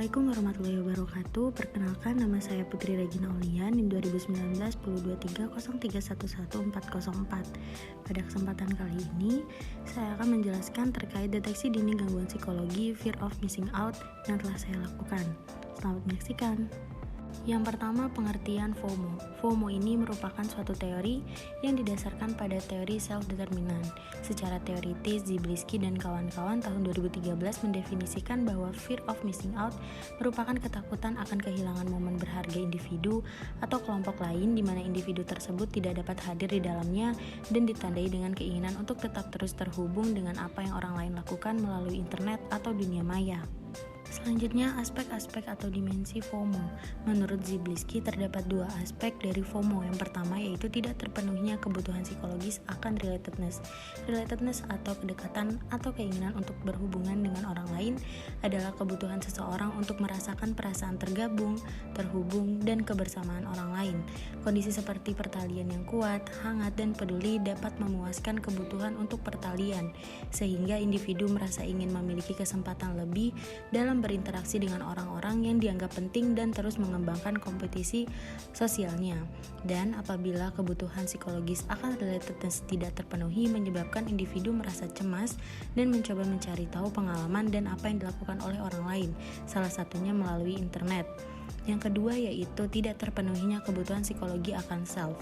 Assalamualaikum warahmatullahi wabarakatuh. Perkenalkan, nama saya Putri Regina Aulia, NIM 2019 102303111404. Pada kesempatan kali ini, saya akan menjelaskan terkait deteksi dini gangguan psikologi fear of missing out yang telah saya lakukan. Selamat menyaksikan. Yang pertama, pengertian FOMO. FOMO ini merupakan suatu teori yang didasarkan pada teori self-determinant. Secara teoritis, Ziblisky dan kawan-kawan tahun 2013 mendefinisikan bahwa fear of missing out merupakan ketakutan akan kehilangan momen berharga individu atau kelompok lain di mana individu tersebut tidak dapat hadir di dalamnya dan ditandai dengan keinginan untuk tetap terus terhubung dengan apa yang orang lain lakukan melalui internet atau dunia maya. Selanjutnya, aspek-aspek atau dimensi FOMO. Menurut Ziblisky, terdapat dua aspek dari FOMO. Yang pertama yaitu tidak terpenuhinya kebutuhan psikologis akan relatedness. Relatedness atau kedekatan atau keinginan untuk berhubungan dengan orang lain adalah kebutuhan seseorang untuk merasakan perasaan tergabung, terhubung, dan kebersamaan orang lain. Kondisi seperti pertalian yang kuat, hangat, dan peduli dapat memuaskan kebutuhan untuk pertalian, sehingga individu merasa ingin memiliki kesempatan lebih dalam berinteraksi dengan orang-orang yang dianggap penting dan terus mengembangkan kompetisi sosialnya. Dan apabila kebutuhan psikologis akan relatedness tidak terpenuhi, menyebabkan individu merasa cemas dan mencoba mencari tahu pengalaman dan apa yang dilakukan oleh orang lain, salah satunya melalui internet. Yang kedua yaitu tidak terpenuhinya kebutuhan psikologi akan self.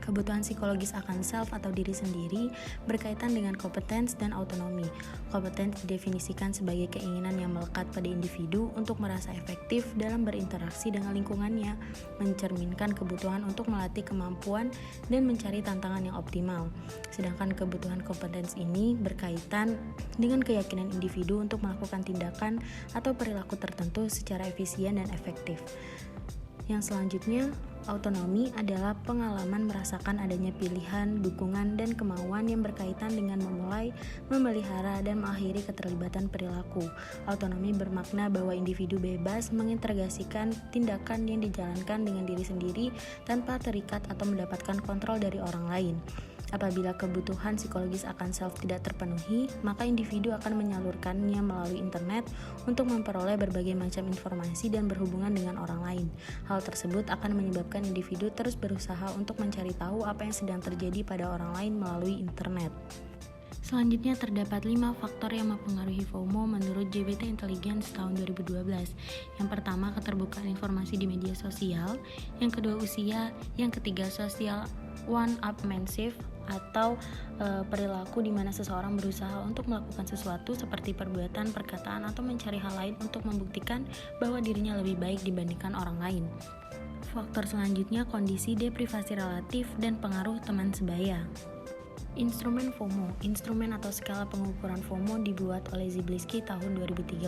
Kebutuhan psikologis akan self atau diri sendiri berkaitan dengan kompetens dan autonomi. Kompetens didefinisikan sebagai keinginan yang melekat pada individu untuk merasa efektif dalam berinteraksi dengan lingkungannya, mencerminkan kebutuhan untuk melatih kemampuan dan mencari tantangan yang optimal. Sedangkan kebutuhan kompetens ini berkaitan dengan keyakinan individu untuk melakukan tindakan atau perilaku tertentu secara efisien dan efektif. Yang selanjutnya, autonomi adalah pengalaman merasakan adanya pilihan, dukungan, dan kemauan yang berkaitan dengan memulai, memelihara, dan mengakhiri keterlibatan perilaku. Autonomi bermakna bahwa individu bebas mengintegrasikan tindakan yang dijalankan dengan diri sendiri tanpa terikat atau mendapatkan kontrol dari orang lain. Apabila kebutuhan psikologis akan self tidak terpenuhi, maka individu akan menyalurkannya melalui internet untuk memperoleh berbagai macam informasi dan berhubungan dengan orang lain. Hal tersebut akan menyebabkan individu terus berusaha untuk mencari tahu apa yang sedang terjadi pada orang lain melalui internet. Selanjutnya, terdapat 5 faktor yang mempengaruhi FOMO menurut JBT Intelligence tahun 2012. Yang pertama, keterbukaan informasi di media sosial. Yang kedua, usia. Yang ketiga, social one-upmanship atau perilaku di mana seseorang berusaha untuk melakukan sesuatu seperti perbuatan, perkataan, atau mencari hal lain untuk membuktikan bahwa dirinya lebih baik dibandingkan orang lain. Faktor selanjutnya, kondisi deprivasi relatif dan pengaruh teman sebaya. Instrumen FOMO. Instrumen atau skala pengukuran FOMO dibuat oleh Ziblisky tahun 2013.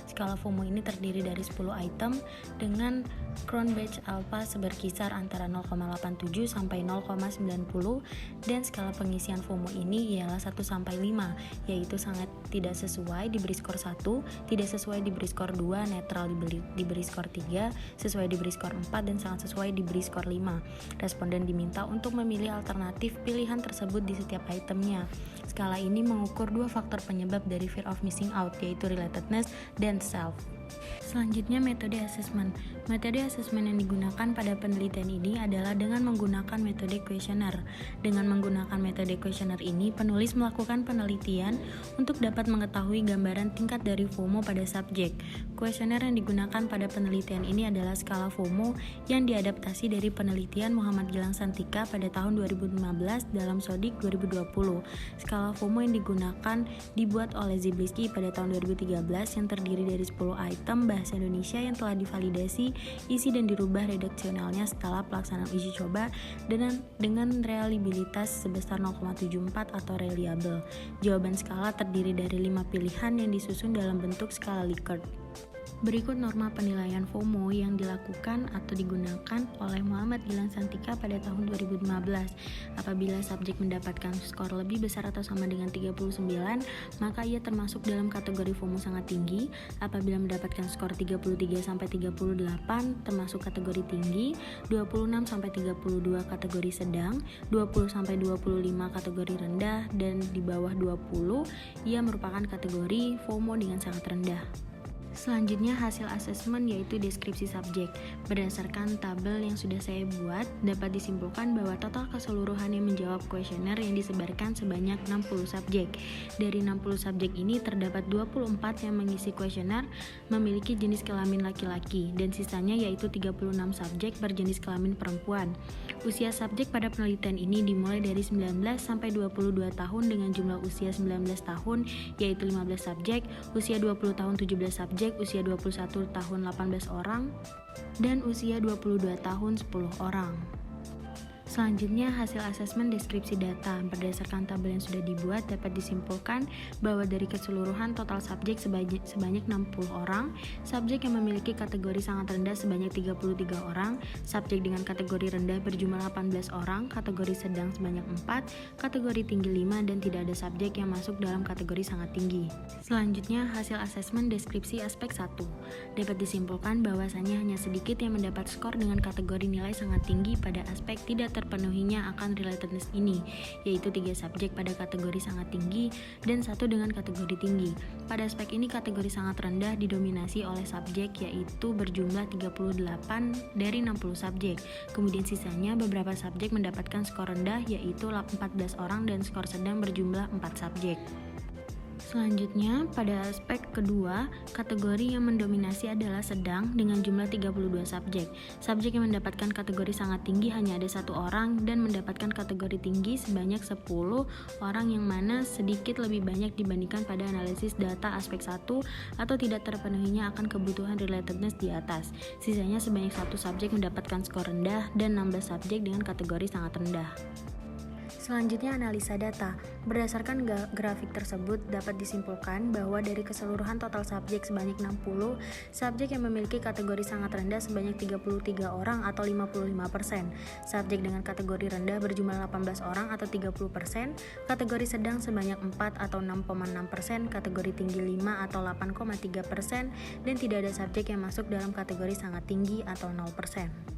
Skala FOMO ini terdiri dari 10 item dengan Cronbach alpha berkisar antara 0,87 sampai 0,90 dan skala pengisian FOMO ini ialah 1 sampai 5, yaitu sangat tidak sesuai diberi skor 1, tidak sesuai diberi skor 2, netral diberi skor 3, sesuai diberi skor 4, dan sangat sesuai diberi skor 5. Responden diminta untuk memilih alternatif pilihan tersebut di setiap itemnya. Skala ini mengukur 2 faktor penyebab dari fear of missing out, yaitu relatedness dan self. Selanjutnya, metode assessment. Metode assessment yang digunakan pada penelitian ini adalah dengan menggunakan metode kuesioner. Dengan menggunakan metode kuesioner ini, penulis melakukan penelitian untuk dapat mengetahui gambaran tingkat dari FOMO pada subjek. Kuesioner yang digunakan pada penelitian ini adalah skala FOMO yang diadaptasi dari penelitian Muhammad Gilang Santika pada tahun 2015 dalam Sodik 2020. Skala FOMO yang digunakan dibuat oleh Ziblisky pada tahun 2013 yang terdiri dari 10 item bahasa Indonesia yang telah divalidasi isi dan dirubah redaksionalnya setelah pelaksanaan uji coba dengan reliabilitas sebesar 0,74 atau reliable. Jawaban skala terdiri dari 5 pilihan yang disusun dalam bentuk skala Likert. Berikut norma penilaian FOMO yang dilakukan atau digunakan oleh Muhammad Gilang Santika pada tahun 2015. Apabila subjek mendapatkan skor lebih besar atau sama dengan 39, maka ia termasuk dalam kategori FOMO sangat tinggi. Apabila mendapatkan skor 33-38, termasuk kategori tinggi, 26-32 kategori sedang, 20-25 kategori rendah, dan di bawah 20, ia merupakan kategori FOMO dengan sangat rendah. Selanjutnya hasil asesmen yaitu deskripsi subjek. Berdasarkan tabel yang sudah saya buat, dapat disimpulkan bahwa total keseluruhan yang menjawab kuesioner yang disebarkan sebanyak 60 subjek. Dari 60 subjek ini terdapat 24 yang mengisi kuesioner memiliki jenis kelamin laki-laki dan sisanya yaitu 36 subjek berjenis kelamin perempuan. Usia subjek pada penelitian ini dimulai dari 19 sampai 22 tahun dengan jumlah usia 19 tahun yaitu 15 subjek, usia 20 tahun 17 subjek, usia 21 tahun 18 orang, dan usia 22 tahun 10 orang. Selanjutnya hasil asesmen deskripsi data. Berdasarkan tabel yang sudah dibuat dapat disimpulkan bahwa dari keseluruhan total subjek sebanyak 60 orang, subjek yang memiliki kategori sangat rendah sebanyak 33 orang, subjek dengan kategori rendah berjumlah 18 orang, kategori sedang sebanyak 4, kategori tinggi 5, dan tidak ada subjek yang masuk dalam kategori sangat tinggi. Selanjutnya hasil asesmen deskripsi aspek 1. Dapat disimpulkan bahwasannya hanya sedikit yang mendapat skor dengan kategori nilai sangat tinggi pada aspek tidak terpenuhinya akan relatedness ini, yaitu 3 subjek pada kategori sangat tinggi dan 1 dengan kategori tinggi. Pada aspek ini kategori sangat rendah didominasi oleh subjek yaitu berjumlah 38 dari 60 subjek. Kemudian sisanya beberapa subjek mendapatkan skor rendah yaitu 14 orang dan skor sedang berjumlah 4 subjek. Selanjutnya, pada aspek kedua, kategori yang mendominasi adalah sedang dengan jumlah 32 subjek. Subjek yang mendapatkan kategori sangat tinggi hanya ada 1 orang dan mendapatkan kategori tinggi sebanyak 10 orang yang mana sedikit lebih banyak dibandingkan pada analisis data aspek 1 atau tidak terpenuhinya akan kebutuhan relatedness di atas. Sisanya sebanyak 1 subjek mendapatkan skor rendah dan 16 subjek dengan kategori sangat rendah. Selanjutnya analisa data. Berdasarkan grafik tersebut dapat disimpulkan bahwa dari keseluruhan total subjek sebanyak 60, subjek yang memiliki kategori sangat rendah sebanyak 33 orang atau 55%, subjek dengan kategori rendah berjumlah 18 orang atau 30%, kategori sedang sebanyak 4 atau 6,6%, kategori tinggi 5 atau 8,3%, dan tidak ada subjek yang masuk dalam kategori sangat tinggi atau 0%.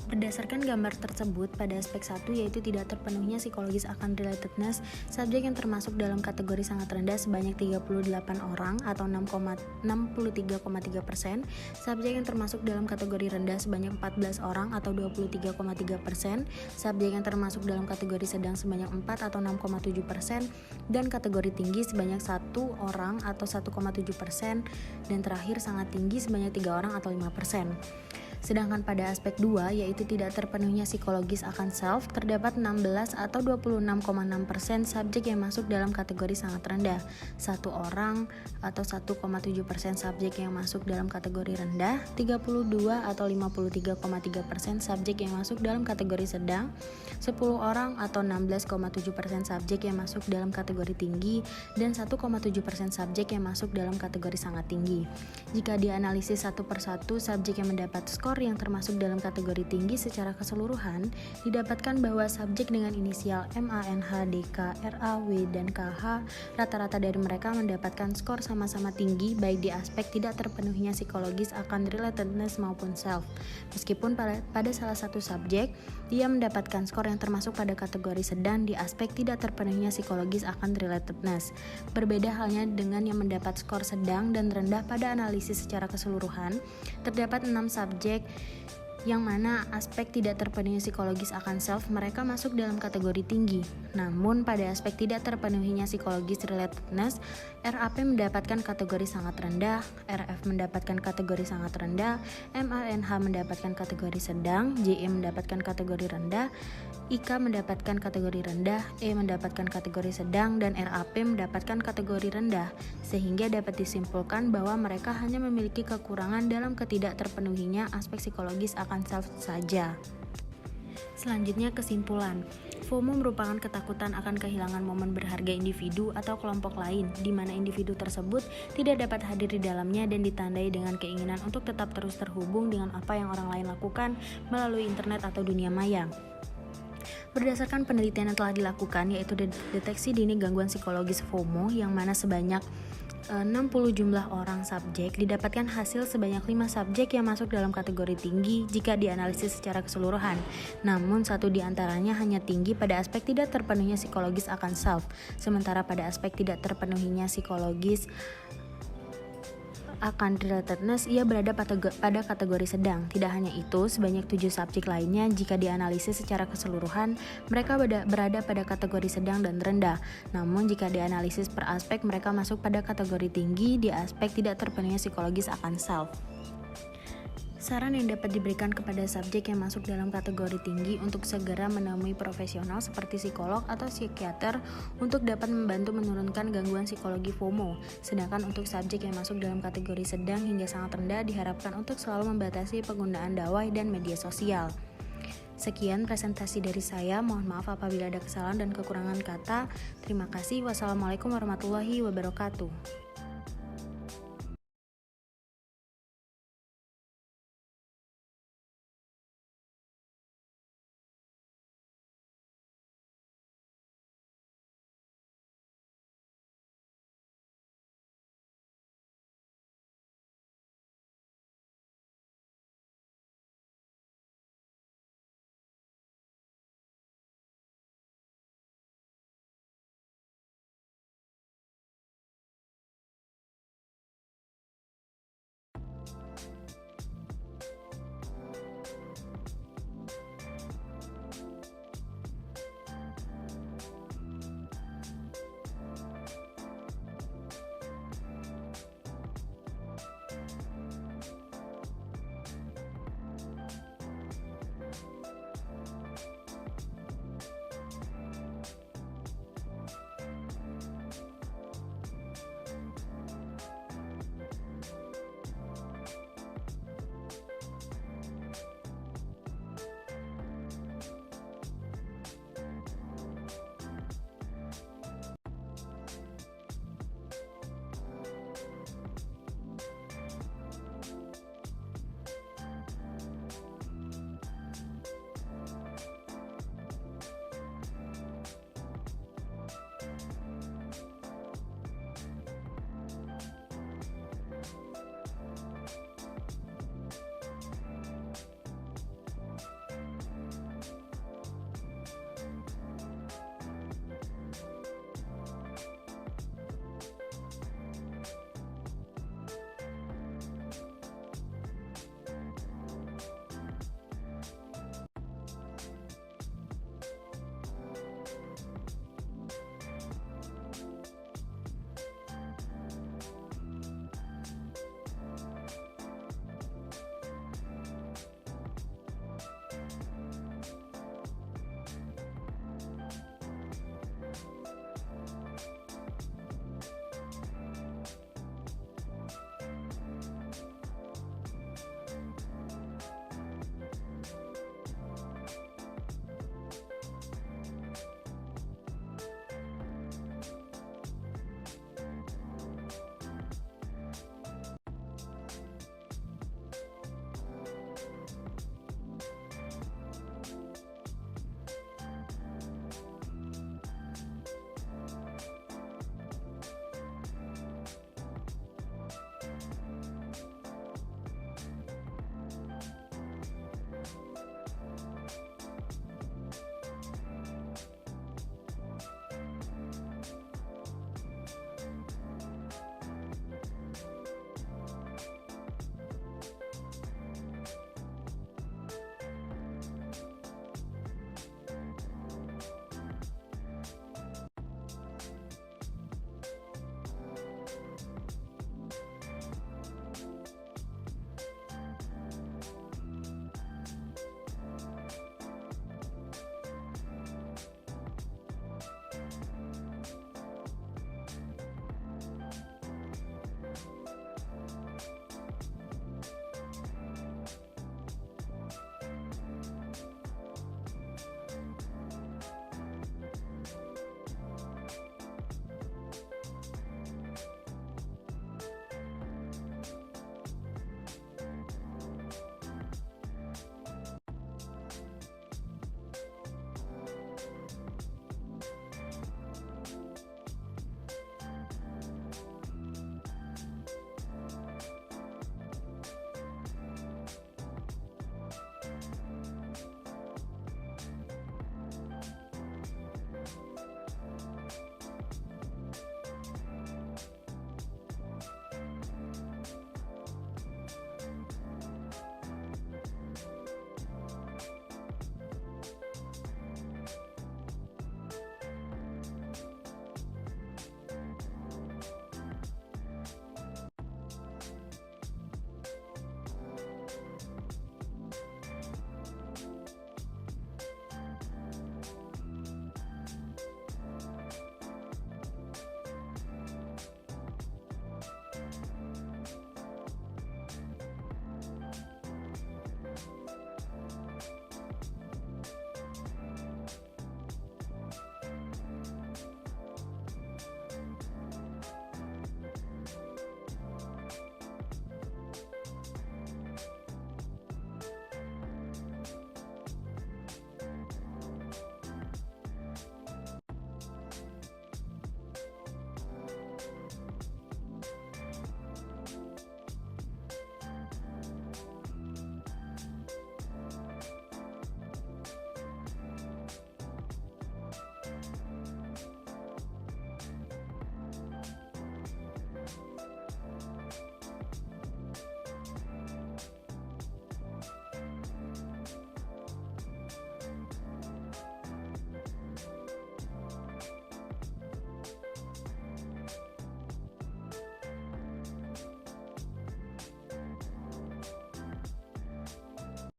Berdasarkan gambar tersebut, pada aspek 1 yaitu tidak terpenuhinya psikologis akan relatedness, subjek yang termasuk dalam kategori sangat rendah sebanyak 38 orang atau 63,3%, subjek yang termasuk dalam kategori rendah sebanyak 14 orang atau 23,3%, subjek yang termasuk dalam kategori sedang sebanyak 4 atau 6,7%, dan kategori tinggi sebanyak 1 orang atau 1,7%, dan terakhir sangat tinggi sebanyak 3 orang atau 5%. Sedangkan pada aspek 2 yaitu tidak terpenuhinya psikologis akan self, terdapat 16 atau 26,6% subjek yang masuk dalam kategori sangat rendah, 1 orang atau 1,7% subjek yang masuk dalam kategori rendah, 32 atau 53,3% subjek yang masuk dalam kategori sedang, 10 orang atau 16,7% subjek yang masuk dalam kategori tinggi, dan 1,7% subjek yang masuk dalam kategori sangat tinggi. Jika dianalisis satu persatu subjek yang mendapat skor yang termasuk dalam kategori tinggi secara keseluruhan, didapatkan bahwa subjek dengan inisial MANH, DK, RAW, dan KH, rata-rata dari mereka mendapatkan skor sama-sama tinggi baik di aspek tidak terpenuhinya psikologis akan relatedness maupun self. Meskipun pada salah satu subjek, dia mendapatkan skor yang termasuk pada kategori sedang di aspek tidak terpenuhinya psikologis akan relatedness. Berbeda halnya dengan yang mendapat skor sedang dan rendah pada analisis secara keseluruhan, terdapat 6 subjek yang mana aspek tidak terpenuhi psikologis akan self mereka masuk dalam kategori tinggi. Namun pada aspek tidak terpenuhinya psikologis relatedness, RAP mendapatkan kategori sangat rendah, RF mendapatkan kategori sangat rendah, MANH mendapatkan kategori sedang, JE mendapatkan kategori rendah, IK mendapatkan kategori rendah, E mendapatkan kategori sedang, dan RAP mendapatkan kategori rendah, sehingga dapat disimpulkan bahwa mereka hanya memiliki kekurangan dalam ketidakterpenuhinya aspek psikologis akan self saja. Selanjutnya kesimpulan. FOMO merupakan ketakutan akan kehilangan momen berharga individu atau kelompok lain, di mana individu tersebut tidak dapat hadir di dalamnya dan ditandai dengan keinginan untuk tetap terus terhubung dengan apa yang orang lain lakukan melalui internet atau dunia maya. Berdasarkan penelitian yang telah dilakukan, yaitu deteksi dini gangguan psikologis FOMO, yang mana sebanyak 60 jumlah orang subjek, didapatkan hasil sebanyak 5 subjek yang masuk dalam kategori tinggi jika dianalisis secara keseluruhan. Namun satu di antaranya hanya tinggi pada aspek tidak terpenuhinya psikologis akan self, sementara pada aspek tidak terpenuhinya psikologis akan relatedness, ia berada pada kategori sedang. Tidak hanya itu, sebanyak 7 subjek lainnya jika dianalisis secara keseluruhan, mereka berada pada kategori sedang dan rendah. Namun jika dianalisis per aspek, mereka masuk pada kategori tinggi di aspek tidak terpenuhnya psikologis akan self. Saran yang dapat diberikan kepada subjek yang masuk dalam kategori tinggi untuk segera menemui profesional seperti psikolog atau psikiater untuk dapat membantu menurunkan gangguan psikologi FOMO. Sedangkan untuk subjek yang masuk dalam kategori sedang hingga sangat rendah diharapkan untuk selalu membatasi penggunaan dawai dan media sosial. Sekian presentasi dari saya, mohon maaf apabila ada kesalahan dan kekurangan kata. Terima kasih. Wassalamualaikum warahmatullahi wabarakatuh.